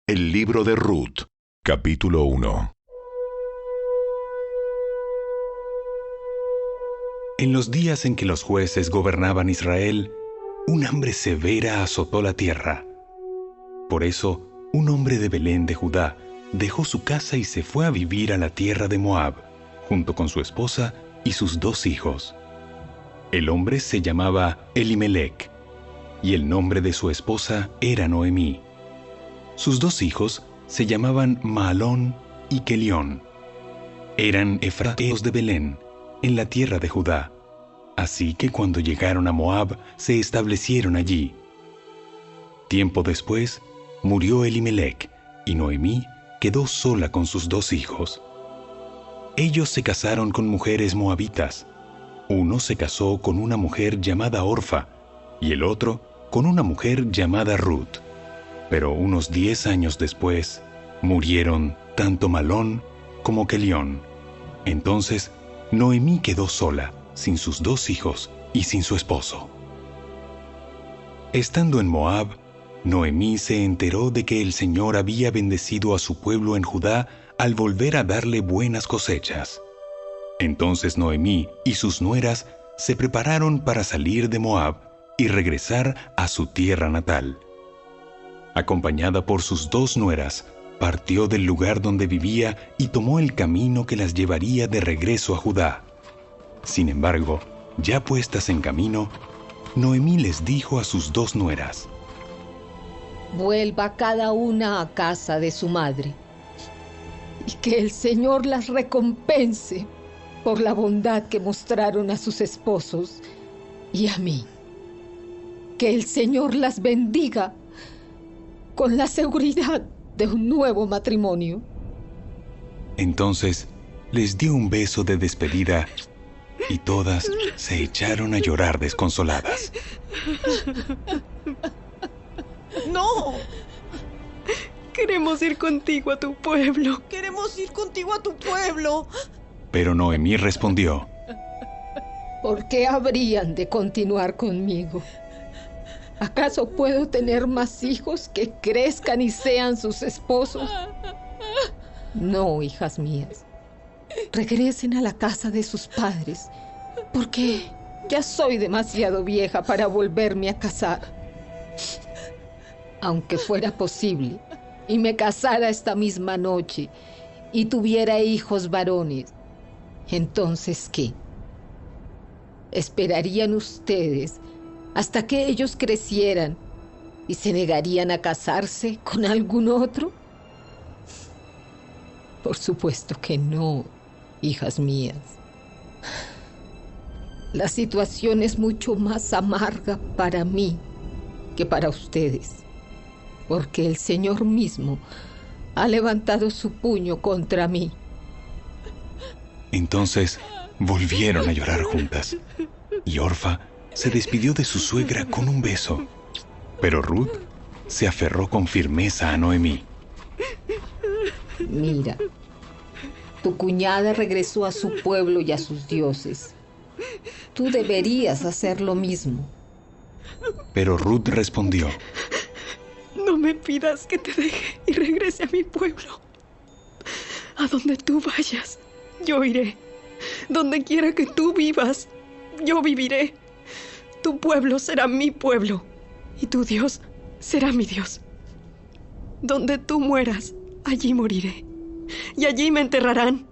El libro de Ruth, capítulo 1. En los días en que los jueces gobernaban Israel, un hambre severa azotó la tierra. Por eso, un hombre de Belén de Judá dejó su casa y se fue a vivir a la tierra de Moab, junto con su esposa y sus 2 hijos. El hombre se llamaba Elimelec, y el nombre de su esposa era Noemí. Sus 2 hijos se llamaban Mahalón y Kelión. Eran efrateos de Belén, en la tierra de Judá. Así que cuando llegaron a Moab, se establecieron allí. Tiempo después, murió Elimelec, y Noemí quedó sola con sus 2 hijos. Ellos se casaron con mujeres moabitas. Uno se casó con una mujer llamada Orfa, y el otro con una mujer llamada Ruth. Pero unos 10 años después, murieron tanto Malón como Kelión. Entonces, Noemí quedó sola, sin sus 2 hijos y sin su esposo. Estando en Moab, Noemí se enteró de que el Señor había bendecido a su pueblo en Judá al volver a darle buenas cosechas. Entonces Noemí y sus nueras se prepararon para salir de Moab y regresar a su tierra natal. Acompañada por sus 2 nueras, partió del lugar donde vivía y tomó el camino que las llevaría de regreso a Judá. Sin embargo, ya puestas en camino, Noemí les dijo a sus 2 nueras: Vuelva cada una a casa de su madre, y que el Señor las recompense por la bondad que mostraron a sus esposos y a mí. Que el Señor las bendiga con la seguridad de un nuevo matrimonio. Entonces les dio un beso de despedida y todas se echaron a llorar desconsoladas. ¡No! Queremos ir contigo a tu pueblo. ¡Queremos ir contigo a tu pueblo! Pero Noemí respondió: ¿Por qué habrían de continuar conmigo? ¿Acaso puedo tener más hijos que crezcan y sean sus esposos? No, hijas mías. Regresen a la casa de sus padres, porque ya soy demasiado vieja para volverme a casar. Aunque fuera posible, y me casara esta misma noche, y tuviera hijos varones, ¿entonces qué? ¿Esperarían ustedes hasta que ellos crecieran y se negarían a casarse con algún otro? Por supuesto que no, hijas mías. La situación es mucho más amarga para mí que para ustedes, porque el Señor mismo ha levantado su puño contra mí. Entonces volvieron a llorar juntas, y Orfa se despidió de su suegra con un beso, pero Ruth se aferró con firmeza a Noemí. Mira, tu cuñada regresó a su pueblo y a sus dioses. Tú deberías hacer lo mismo. Pero Ruth respondió: No me pidas que te deje y regrese a mi pueblo. A donde tú vayas, yo iré. Donde quiera que tú vivas, yo viviré. Tu pueblo será mi pueblo, y tu Dios será mi Dios. Donde tú mueras, allí moriré, y allí me enterrarán.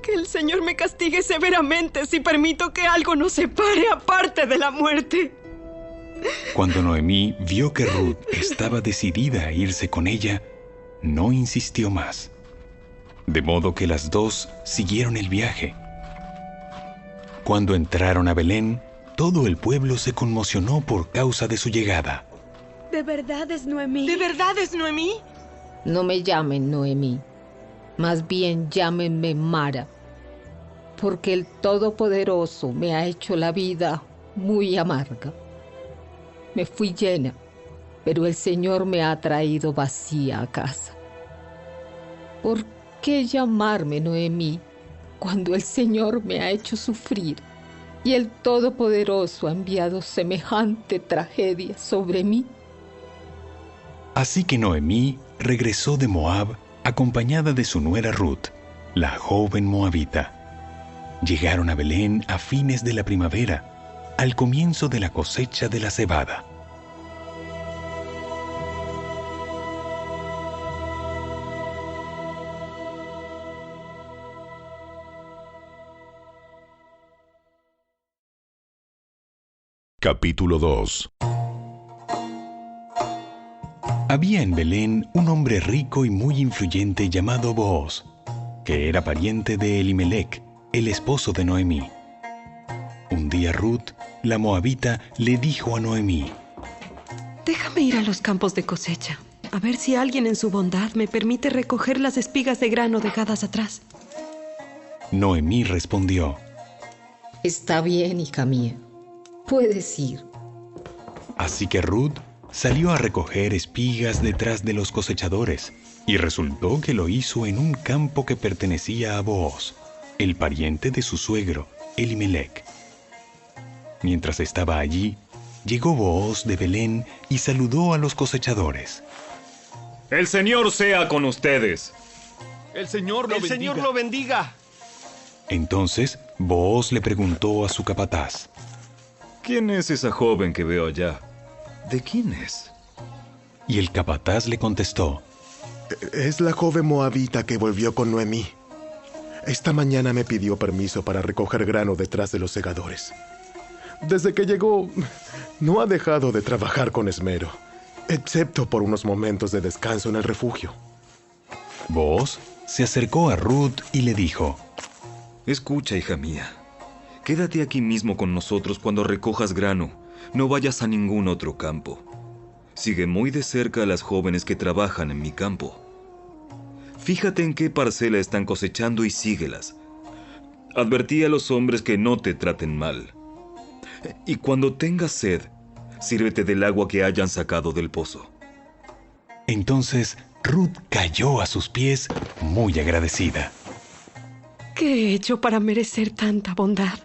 Que el Señor me castigue severamente si permito que algo nos separe aparte de la muerte. Cuando Noemí vio que Ruth estaba decidida a irse con ella, no insistió más. De modo que las 2 siguieron el viaje. Cuando entraron a Belén, todo el pueblo se conmocionó por causa de su llegada. ¿De verdad es Noemí? ¿De verdad es Noemí? No me llamen Noemí, más bien llámenme Mara, porque el Todopoderoso me ha hecho la vida muy amarga. Me fui llena, pero el Señor me ha traído vacía a casa. ¿Por qué llamarme Noemí cuando el Señor me ha hecho sufrir y el Todopoderoso ha enviado semejante tragedia sobre mí? Así que Noemí regresó de Moab acompañada de su nuera Ruth, la joven moabita. Llegaron a Belén a fines de la primavera, al comienzo de la cosecha de la cebada. Capítulo 2. Había en Belén un hombre rico y muy influyente llamado Booz, que era pariente de Elimelec, el esposo de Noemí. Un día Ruth, la moabita, le dijo a Noemí: Déjame ir a los campos de cosecha, a ver si alguien en su bondad me permite recoger las espigas de grano dejadas atrás. Noemí respondió: Está bien, hija mía. Puedes ir. Así que Ruth salió a recoger espigas detrás de los cosechadores, y resultó que lo hizo en un campo que pertenecía a Booz, el pariente de su suegro, Elimelec. Mientras estaba allí, llegó Booz de Belén y saludó a los cosechadores. ¡El Señor sea con ustedes! El Señor lo bendiga. Entonces Booz le preguntó a su capataz: ¿Quién es esa joven que veo allá? ¿De quién es? Y el capataz le contestó: Es la joven moabita que volvió con Noemí. Esta mañana me pidió permiso para recoger grano detrás de los segadores. Desde que llegó, no ha dejado de trabajar con esmero, excepto por unos momentos de descanso en el refugio. Booz se acercó a Ruth y le dijo: Escucha, hija mía. Quédate aquí mismo con nosotros cuando recojas grano. No vayas a ningún otro campo. Sigue muy de cerca a las jóvenes que trabajan en mi campo. Fíjate en qué parcela están cosechando y síguelas. Advertí a los hombres que no te traten mal. Y cuando tengas sed, sírvete del agua que hayan sacado del pozo. Entonces Ruth cayó a sus pies muy agradecida. ¿Qué he hecho para merecer tanta bondad?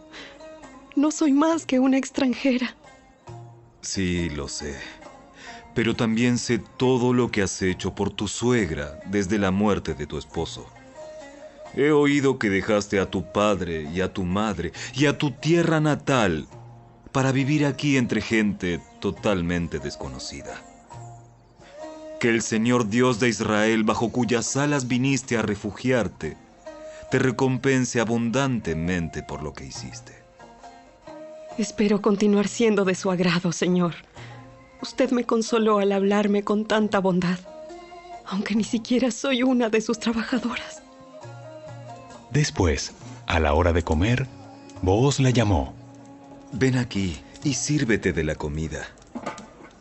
No soy más que una extranjera. Sí, lo sé. Pero también sé todo lo que has hecho por tu suegra desde la muerte de tu esposo. He oído que dejaste a tu padre y a tu madre y a tu tierra natal para vivir aquí entre gente totalmente desconocida. Que el Señor Dios de Israel, bajo cuyas alas viniste a refugiarte, te recompense abundantemente por lo que hiciste. Espero continuar siendo de su agrado, Señor. Usted me consoló al hablarme con tanta bondad, aunque ni siquiera soy una de sus trabajadoras. Después, a la hora de comer, Booz la llamó. Ven aquí y sírvete de la comida.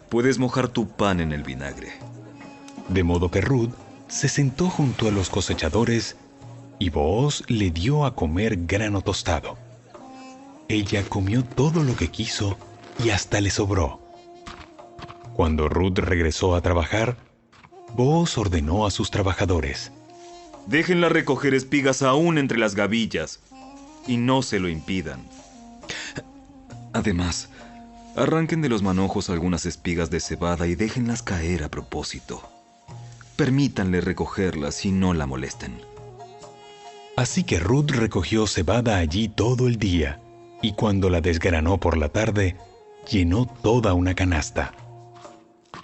Puedes mojar tu pan en el vinagre. De modo que Ruth se sentó junto a los cosechadores y Booz le dio a comer grano tostado. Ella comió todo lo que quiso y hasta le sobró. Cuando Ruth regresó a trabajar, Booz ordenó a sus trabajadores: Déjenla recoger espigas aún entre las gavillas y no se lo impidan. Además, arranquen de los manojos algunas espigas de cebada y déjenlas caer a propósito. Permítanle recogerlas y no la molesten. Así que Ruth recogió cebada allí todo el día, y cuando la desgranó por la tarde, llenó toda una canasta.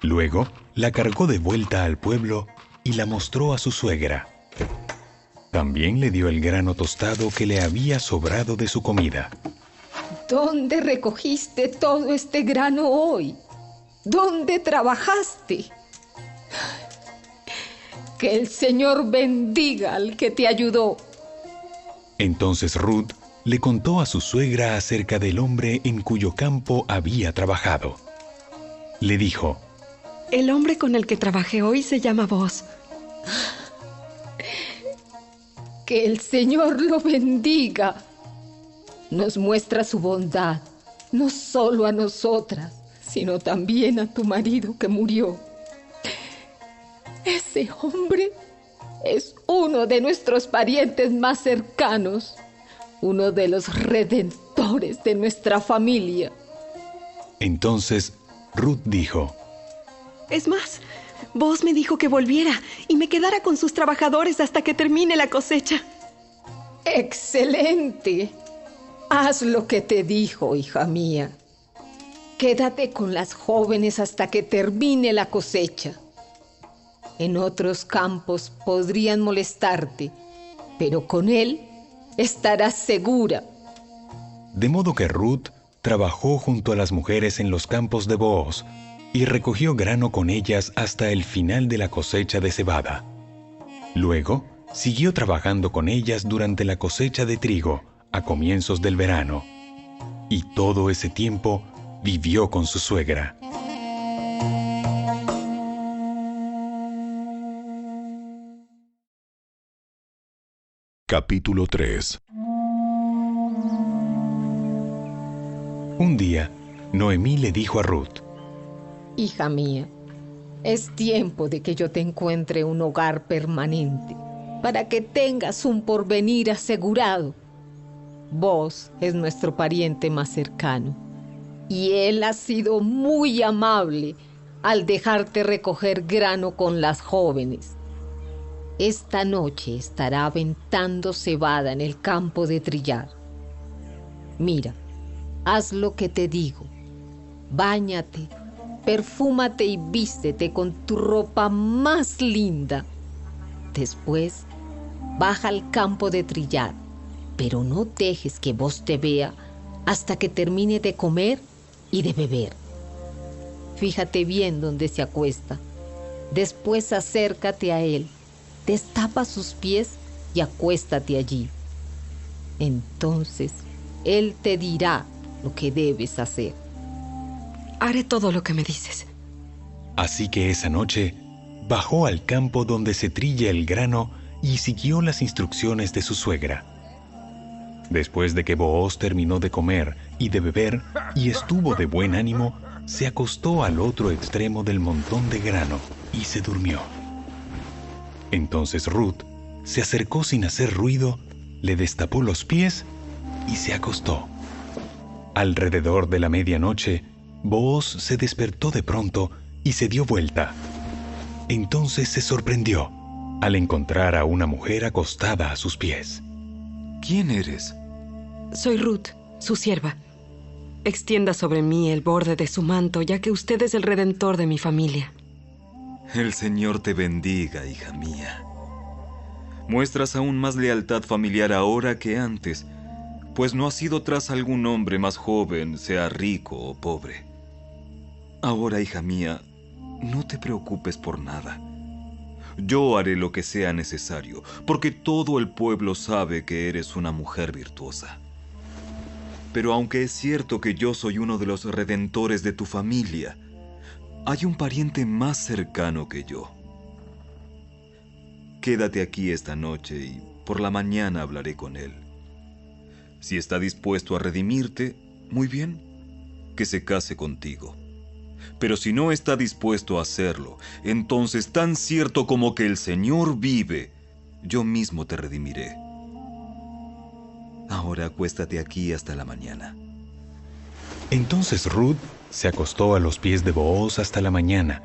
Luego la cargó de vuelta al pueblo y la mostró a su suegra. También le dio el grano tostado que le había sobrado de su comida. ¿Dónde recogiste todo este grano hoy? ¿Dónde trabajaste? Que el Señor bendiga al que te ayudó. Entonces Ruth le contó a su suegra acerca del hombre en cuyo campo había trabajado. Le dijo: El hombre con el que trabajé hoy se llama Booz. Que el Señor lo bendiga. Nos muestra su bondad, no solo a nosotras, sino también a tu marido que murió. Ese hombre es uno de nuestros parientes más cercanos, uno de los redentores de nuestra familia. Entonces Ruth dijo: Es más, Vos me dijo que volviera y me quedara con sus trabajadores hasta que termine la cosecha. ¡Excelente! Haz lo que te dijo, hija mía. Quédate con las jóvenes hasta que termine la cosecha. En otros campos podrían molestarte, pero con él estarás segura. De modo que Ruth trabajó junto a las mujeres en los campos de Booz y recogió grano con ellas hasta el final de la cosecha de cebada. Luego, siguió trabajando con ellas durante la cosecha de trigo a comienzos del verano. Y todo ese tiempo vivió con su suegra. Capítulo 3. Un día, Noemí le dijo a Ruth: Hija mía, es tiempo de que yo te encuentre un hogar permanente, para que tengas un porvenir asegurado. Vos es nuestro pariente más cercano, y él ha sido muy amable al dejarte recoger grano con las jóvenes. Esta noche estará aventando cebada en el campo de trillar. Mira, haz lo que te digo. Báñate, perfúmate y vístete con tu ropa más linda. Después, baja al campo de trillar, pero no dejes que vos te vea hasta que termine de comer y de beber. Fíjate bien dónde se acuesta. Después acércate a él, destapa sus pies y acuéstate allí. Entonces, él te dirá lo que debes hacer. Haré todo lo que me dices. Así que esa noche bajó al campo donde se trilla el grano y siguió las instrucciones de su suegra. Después de que Booz terminó de comer y de beber y estuvo de buen ánimo, se acostó al otro extremo del montón de grano y se durmió. Entonces Ruth se acercó sin hacer ruido, le destapó los pies y se acostó. Alrededor de la medianoche, Booz se despertó de pronto y se dio vuelta. Entonces se sorprendió al encontrar a una mujer acostada a sus pies. ¿Quién eres? Soy Ruth, su sierva. Extienda sobre mí el borde de su manto, ya que usted es el redentor de mi familia. El Señor te bendiga, hija mía. Muestras aún más lealtad familiar ahora que antes, pues no has ido tras algún hombre más joven, sea rico o pobre. Ahora, hija mía, no te preocupes por nada. Yo haré lo que sea necesario, porque todo el pueblo sabe que eres una mujer virtuosa. Pero aunque es cierto que yo soy uno de los redentores de tu familia, hay un pariente más cercano que yo. Quédate aquí esta noche y por la mañana hablaré con él. Si está dispuesto a redimirte, muy bien, que se case contigo. Pero si no está dispuesto a hacerlo, entonces tan cierto como que el Señor vive, yo mismo te redimiré. Ahora acuéstate aquí hasta la mañana. Entonces Ruth se acostó a los pies de Booz hasta la mañana,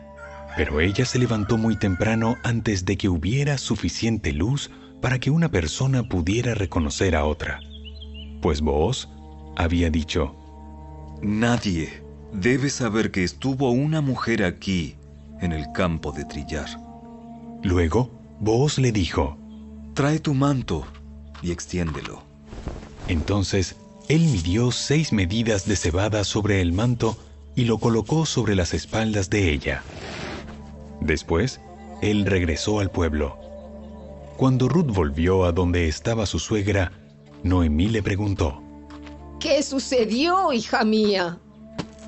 pero ella se levantó muy temprano antes de que hubiera suficiente luz para que una persona pudiera reconocer a otra. Pues Booz había dicho: Nadie debe saber que estuvo una mujer aquí, en el campo de trillar. Luego, Booz le dijo: Trae tu manto y extiéndelo. Entonces, él midió 6 medidas de cebada sobre el manto y lo colocó sobre las espaldas de ella. Después, él regresó al pueblo. Cuando Ruth volvió a donde estaba su suegra, Noemí le preguntó: ¿Qué sucedió, hija mía?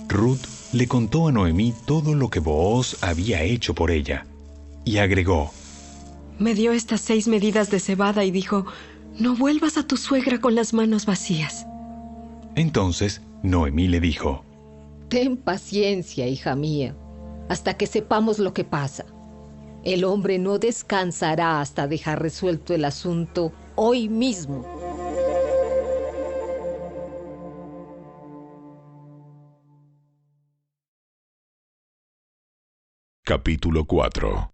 Ruth le contó a Noemí todo lo que Booz había hecho por ella, y agregó: Me dio estas 6 medidas de cebada y dijo: no vuelvas a tu suegra con las manos vacías. Entonces Noemí le dijo: Ten paciencia, hija mía, hasta que sepamos lo que pasa. El hombre no descansará hasta dejar resuelto el asunto hoy mismo. Capítulo 4.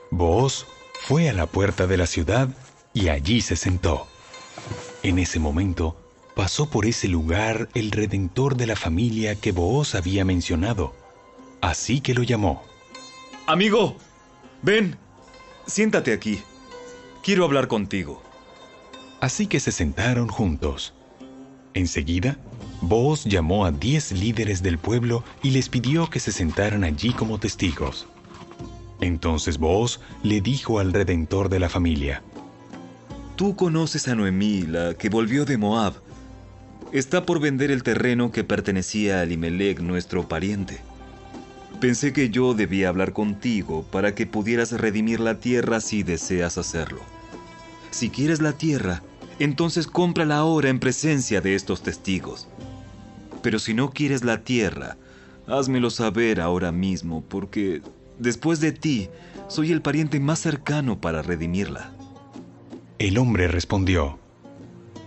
Booz fue a la puerta de la ciudad y allí se sentó. En ese momento pasó por ese lugar el redentor de la familia que Booz había mencionado. Así que lo llamó. Amigo, ven, siéntate aquí. Quiero hablar contigo. Así que se sentaron juntos. Enseguida, Booz llamó a 10 líderes del pueblo y les pidió que se sentaran allí como testigos. Entonces Booz le dijo al redentor de la familia: Tú conoces a Noemí, la que volvió de Moab. Está por vender el terreno que pertenecía a Elimelec, nuestro pariente. Pensé que yo debía hablar contigo para que pudieras redimir la tierra si deseas hacerlo. Si quieres la tierra, entonces cómprala ahora en presencia de estos testigos. Pero si no quieres la tierra, házmelo saber ahora mismo, porque después de ti, soy el pariente más cercano para redimirla. El hombre respondió: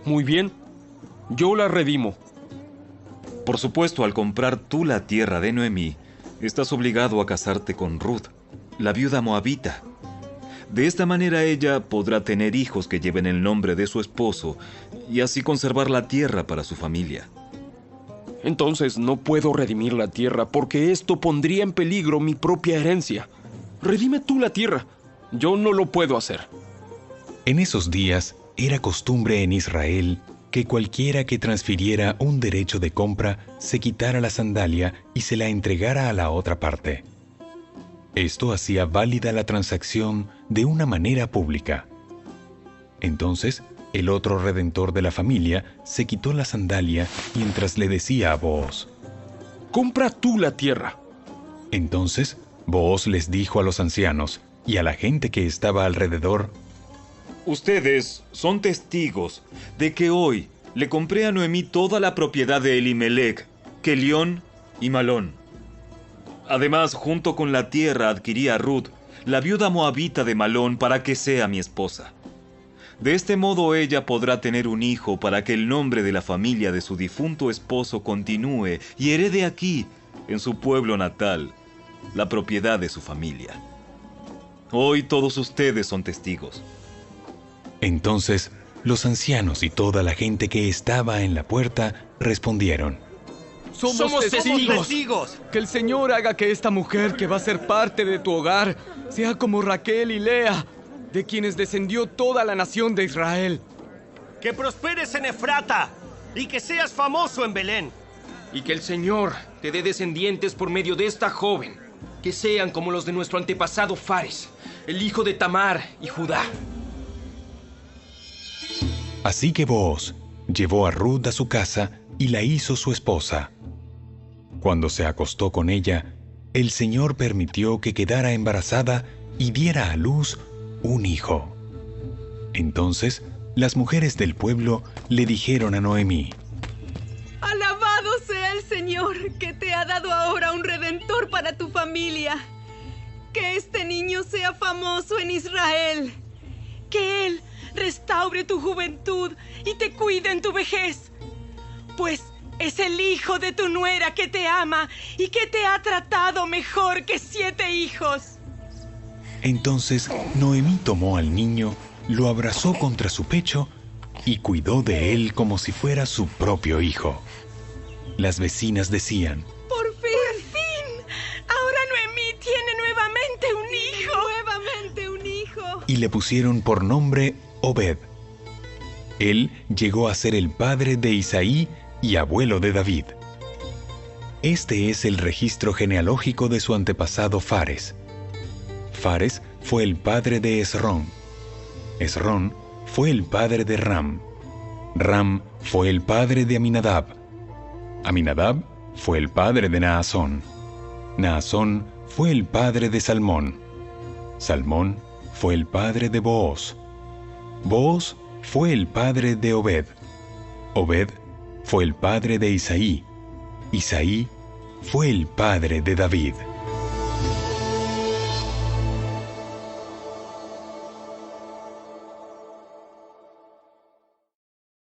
Muy bien, yo la redimo. Por supuesto, al comprar tú la tierra de Noemí, estás obligado a casarte con Ruth, la viuda moabita. De esta manera ella podrá tener hijos que lleven el nombre de su esposo y así conservar la tierra para su familia. Entonces no puedo redimir la tierra porque esto pondría en peligro mi propia herencia. Redime tú la tierra. Yo no lo puedo hacer. En esos días era costumbre en Israel que cualquiera que transfiriera un derecho de compra se quitara la sandalia y se la entregara a la otra parte. Esto hacía válida la transacción de una manera pública. Entonces, el otro redentor de la familia se quitó la sandalia mientras le decía a Booz: Compra tú la tierra. Entonces, Booz les dijo a los ancianos y a la gente que estaba alrededor: Ustedes son testigos de que hoy le compré a Noemí toda la propiedad de Elimelec, Kelión y Malón. Además, junto con la tierra adquirí a Ruth, la viuda moabita de Malón, para que sea mi esposa. De este modo ella podrá tener un hijo para que el nombre de la familia de su difunto esposo continúe y herede aquí, en su pueblo natal, la propiedad de su familia. Hoy todos ustedes son testigos. Entonces, los ancianos y toda la gente que estaba en la puerta respondieron: Somos testigos. Que el Señor haga que esta mujer que va a ser parte de tu hogar sea como Raquel y Lea, de quienes descendió toda la nación de Israel. Que prosperes en Efrata y que seas famoso en Belén. Y que el Señor te dé descendientes por medio de esta joven, que sean como los de nuestro antepasado Fares, el hijo de Tamar y Judá. Así que Booz llevó a Ruth a su casa y la hizo su esposa. Cuando se acostó con ella, el Señor permitió que quedara embarazada y diera a luz un hijo. Entonces, las mujeres del pueblo le dijeron a Noemí: Alabado sea el Señor, que te ha dado ahora un redentor para tu familia. Que este niño sea famoso en Israel. Que él restaure tu juventud y te cuide en tu vejez. Pues es el hijo de tu nuera que te ama y que te ha tratado mejor que 7 hijos. Entonces Noemí tomó al niño, lo abrazó contra su pecho y cuidó de él como si fuera su propio hijo. Las vecinas decían: ¡Por fin! Ahora Noemí tiene nuevamente un hijo. Y le pusieron por nombre Obed. Él llegó a ser el padre de Isaí y abuelo de David. Este es el registro genealógico de su antepasado Fares. Fares fue el padre de Esrón. Esrón fue el padre de Ram. Ram fue el padre de Aminadab. Aminadab fue el padre de Naasón. Naasón fue el padre de Salmón. Salmón fue el padre de Booz. Booz fue el padre de Obed. Obed fue el padre de Isaí. Isaí fue el padre de David.